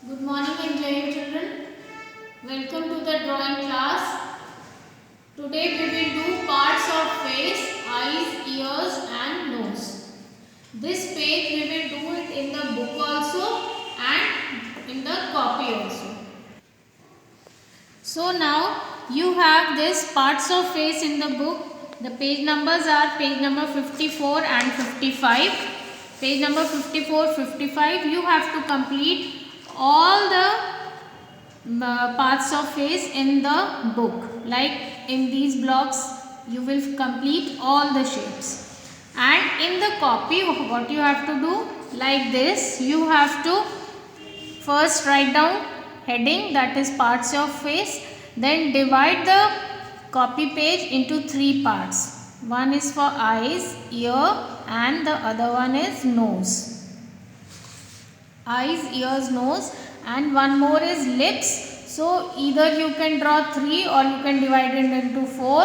Good morning, enjoying children. Welcome to the drawing class. Today we will do parts of face, eyes, ears and nose. This page we will do it in the book also and in the copy also. So now you have this parts of face in the book. The page numbers are page number 54 and 55. Page number 54, 55 you have to complete all the parts of face in the book. Like in these blocks you will complete all the shapes. And in the copy what you have to do, like this you have to first write down heading, that is parts of face, then divide the copy page into three parts. One is for eyes, ear and the other one is nose. Eyes, ears, nose and one more is lips. So either you can draw 3 or you can divide it into 4,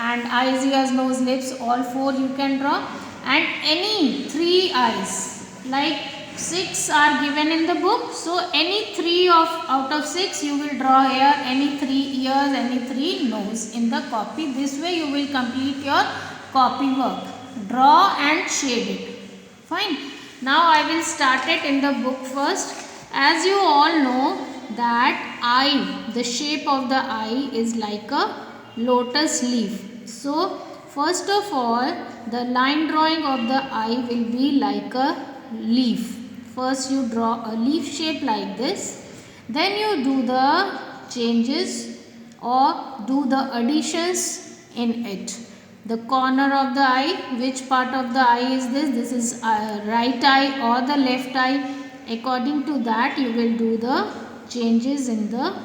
and eyes, ears, nose, lips, all 4 you can draw, and any 3 eyes, like 6 are given in the book, so any 3 out of 6 you will draw here, any 3 ears, any 3 nose in the copy. This way you will complete your copy work. Draw and shade it. Fine. Now I will start it in the book first. As you all know that eye, the shape of the eye is like a lotus leaf. So first of all the line drawing of the eye will be like a leaf. First you draw a leaf shape like this. Then you do the changes or do the additions in it. The corner of the eye, which part of the eye is this? This is right eye or the left eye. According to that you will do the changes in the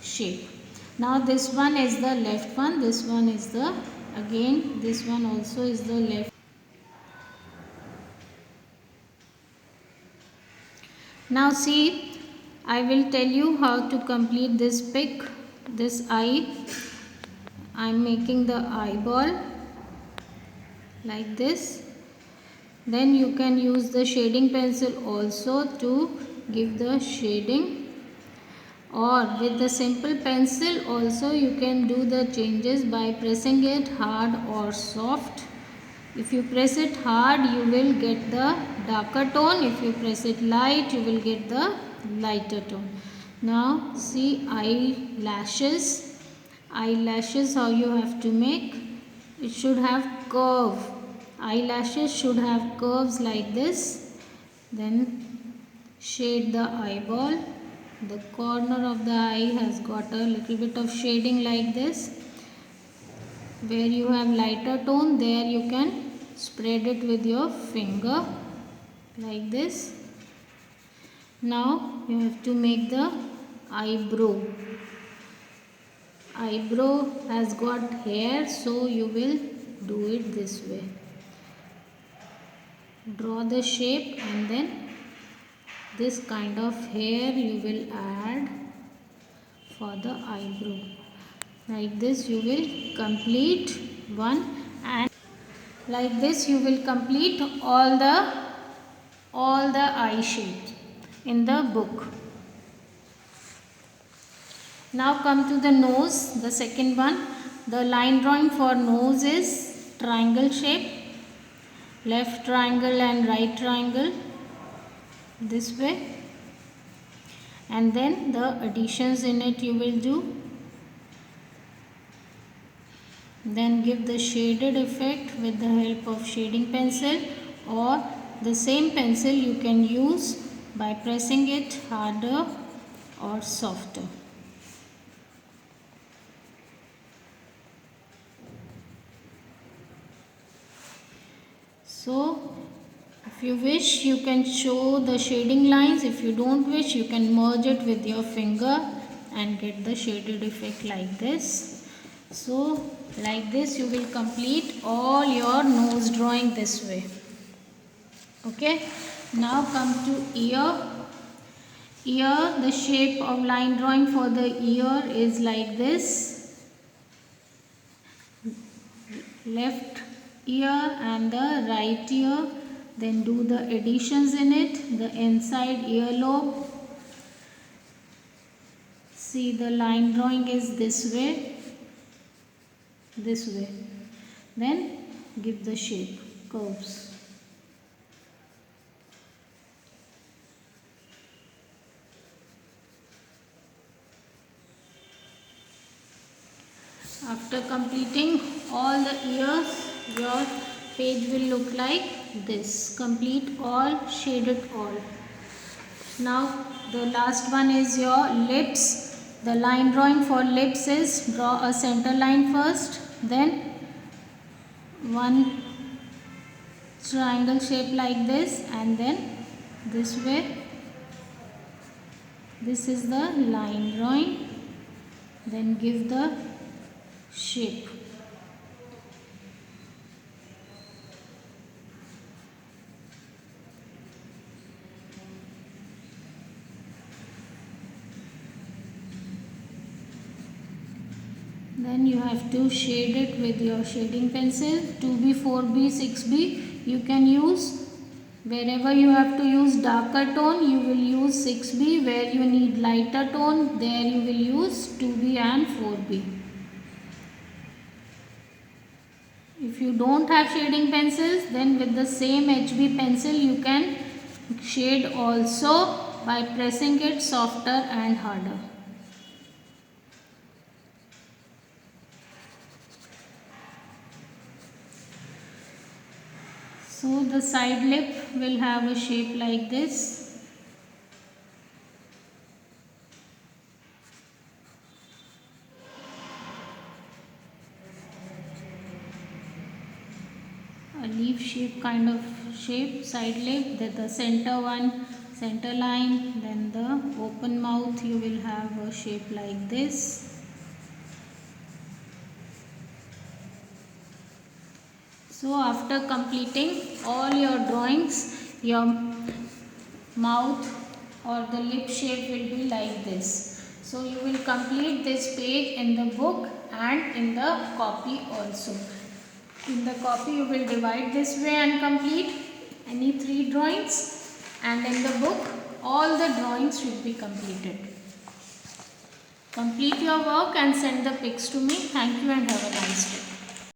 shape. Now this one is the left one, this one is the, again this one also is the left. Now see, I will tell you how to complete this pic, this eye. I am making the eyeball like this. Then you can use the shading pencil also to give the shading, or with the simple pencil also you can do the changes by pressing it hard or soft. If you press it hard you will get the darker tone, if you press it light you will get the lighter tone. Now see eyelashes. Eyelashes how you have to make, it should have curve. Eyelashes should have curves like this. Then shade the eyeball. The corner of the eye has got a little bit of shading like this. Where you have lighter tone, there you can spread it with your finger like this. Now you have to make the eyebrow. Eyebrow has got hair, so you will do it this way. Draw the shape and then this kind of hair you will add for the eyebrow. Like this you will complete one, and like this you will complete all the eye shapes in the book. Now come to the nose, the second one. The line drawing for nose is triangle shape, left triangle and right triangle, this way, and then the additions in it you will do. Then give the shaded effect with the help of shading pencil, or the same pencil you can use by pressing it harder or softer. So if you wish you can show the shading lines, if you don't wish you can merge it with your finger and get the shaded effect like this. So like this you will complete all your nose drawing this way. Okay, now come to ear. Ear, the shape of line drawing for the ear is like this. Left ear and the right ear, then do the additions in it. The inside earlobe, See, the line drawing is this way, then give the shape, curves. After completing all the ears, your page will look like this. Complete all, shaded all. Now the last one is your lips. The line drawing for lips is draw a center line first, then one triangle shape like this, and then this way. This is the line drawing. Then give the shape. Then you have to shade it with your shading pencil. 2B, 4B, 6B. You can use, wherever you have to use darker tone, you will use 6B. Where you need lighter tone, there you will use 2B and 4B. If you don't have shading pencils, then with the same HB pencil you can shade also by pressing it softer and harder. So the side lip will have a shape like this. A leaf shape kind of shape, side lip, then the center one, center line, then the open mouth you will have a shape like this. So after completing all your drawings, your mouth or the lip shape will be like this. So you will complete this page in the book and in the copy also. In the copy you will divide this way and complete any 3 drawings, and in the book all the drawings should be completed. Complete your work and send the pics to me. Thank you and have a nice day.